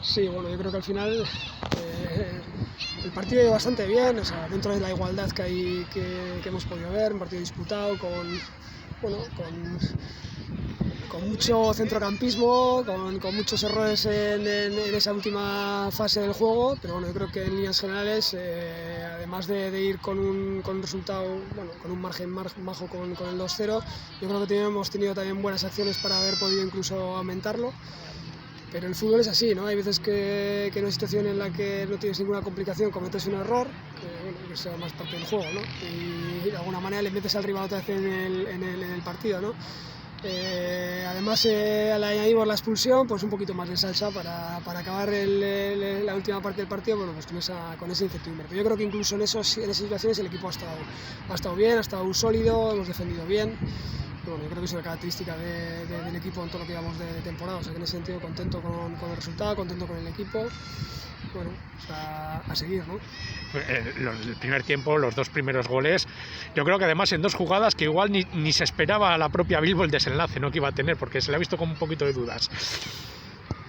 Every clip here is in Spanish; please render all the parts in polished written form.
Sí, bueno, yo creo que al final el partido ha ido bastante bien, o sea, dentro de la igualdad que hemos podido ver, un partido disputado con mucho centrocampismo, con muchos errores en esa última fase del juego, pero bueno, yo creo que en líneas generales, además de ir con un resultado, bueno, con un margen majo con el 2-0, yo creo que hemos tenido también buenas acciones para haber podido incluso aumentarlo. Pero el fútbol es así, ¿no? Hay veces que en una situación en la que no tienes ninguna complicación cometes un error, que sea más parte del juego, ¿no? Y de alguna manera le metes al rival otra vez en el partido, ¿no? Además, al añadir la expulsión, pues un poquito más de salsa para acabar la última parte del partido, bueno, pues con esa incertidumbre. Pero yo creo que incluso en esas situaciones el equipo ha estado bien, ha estado sólido, hemos defendido bien. Bueno, yo creo que es una característica del equipo en todo lo que llevamos de temporada, o sea que en ese sentido contento con el resultado, contento con el equipo, bueno, o sea, a seguir, ¿no? El primer tiempo, los dos primeros goles, yo creo que además en dos jugadas que igual ni se esperaba a la propia Bilbo el desenlace, ¿no?, que iba a tener, porque se le ha visto con un poquito de dudas.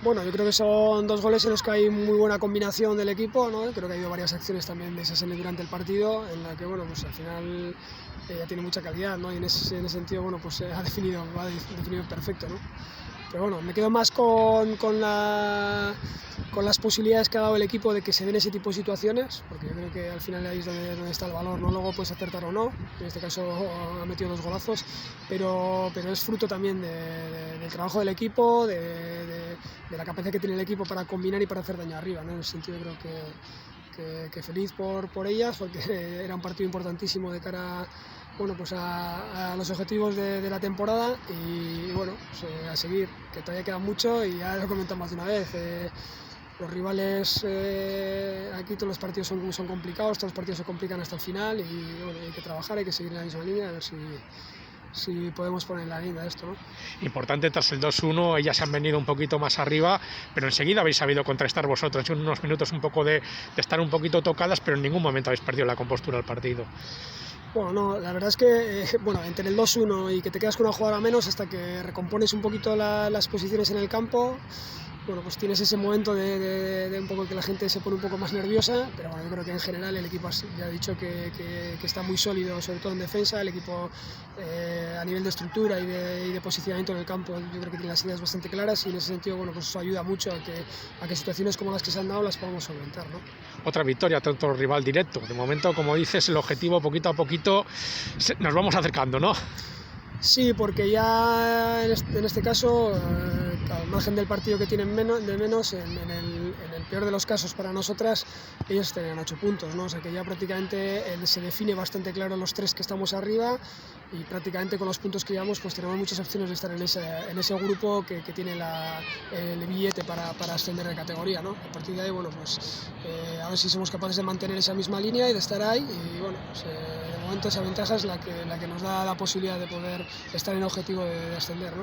Bueno, yo creo que son dos goles en los que hay muy buena combinación del equipo, ¿no? Creo que ha habido varias acciones también de esas durante el partido, en la que, bueno, pues al final ya tiene mucha calidad, ¿no? Y en ese sentido, bueno, pues ha definido perfecto, ¿no? Pero bueno, me quedo más con las posibilidades que ha dado el equipo de que se den ese tipo de situaciones, porque yo creo que al final ahí es donde está el valor, ¿no? Luego puedes acertar o no, en este caso ha metido dos golazos, pero es fruto también del trabajo del equipo, de la capacidad que tiene el equipo para combinar y para hacer daño arriba, ¿no? En ese sentido creo que feliz por ellas, porque era un partido importantísimo de cara, bueno, pues a los objetivos de la temporada y bueno, pues, a seguir, que todavía queda mucho y ya lo comentamos más de una vez. Los rivales, aquí todos los partidos son complicados, todos los partidos se complican hasta el final y bueno, hay que trabajar, hay que seguir en la misma línea, a ver si podemos poner la guinda de esto, ¿no? Importante tras el 2-1, ellas han venido un poquito más arriba, pero enseguida habéis sabido contrastar vosotros, en unos minutos un poco de estar un poquito tocadas, pero en ningún momento habéis perdido la compostura del partido. Bueno, no, la verdad es que bueno, entre el 2-1 y que te quedas con una jugadora menos hasta que recompones un poquito las posiciones en el campo, bueno, pues tienes ese momento de un poco que la gente se pone un poco más nerviosa, pero bueno, yo creo que en general el equipo ya ha dicho que está muy sólido, sobre todo en defensa, el equipo a nivel de estructura y de posicionamiento en el campo, yo creo que tiene las ideas bastante claras y en ese sentido, bueno, pues eso ayuda mucho a que situaciones como las que se han dado las podamos solventar, ¿no? Otra victoria ante otro rival directo. De momento, como dices, el objetivo poquito a poquito nos vamos acercando, ¿no? Sí, porque ya en este caso, al margen del partido que tienen menos, en el peor de los casos para nosotras, ellos tenían 8 puntos, ¿no? O sea que ya prácticamente se define bastante claro los 3 que estamos arriba y prácticamente con los puntos que llevamos pues tenemos muchas opciones de estar en ese grupo que tiene el billete para ascender de categoría, ¿no? A partir de ahí, bueno, pues a ver si somos capaces de mantener esa misma línea y de estar ahí y bueno, pues, de momento esa ventaja es la que nos da la posibilidad de poder estar en el objetivo de ascender, ¿no?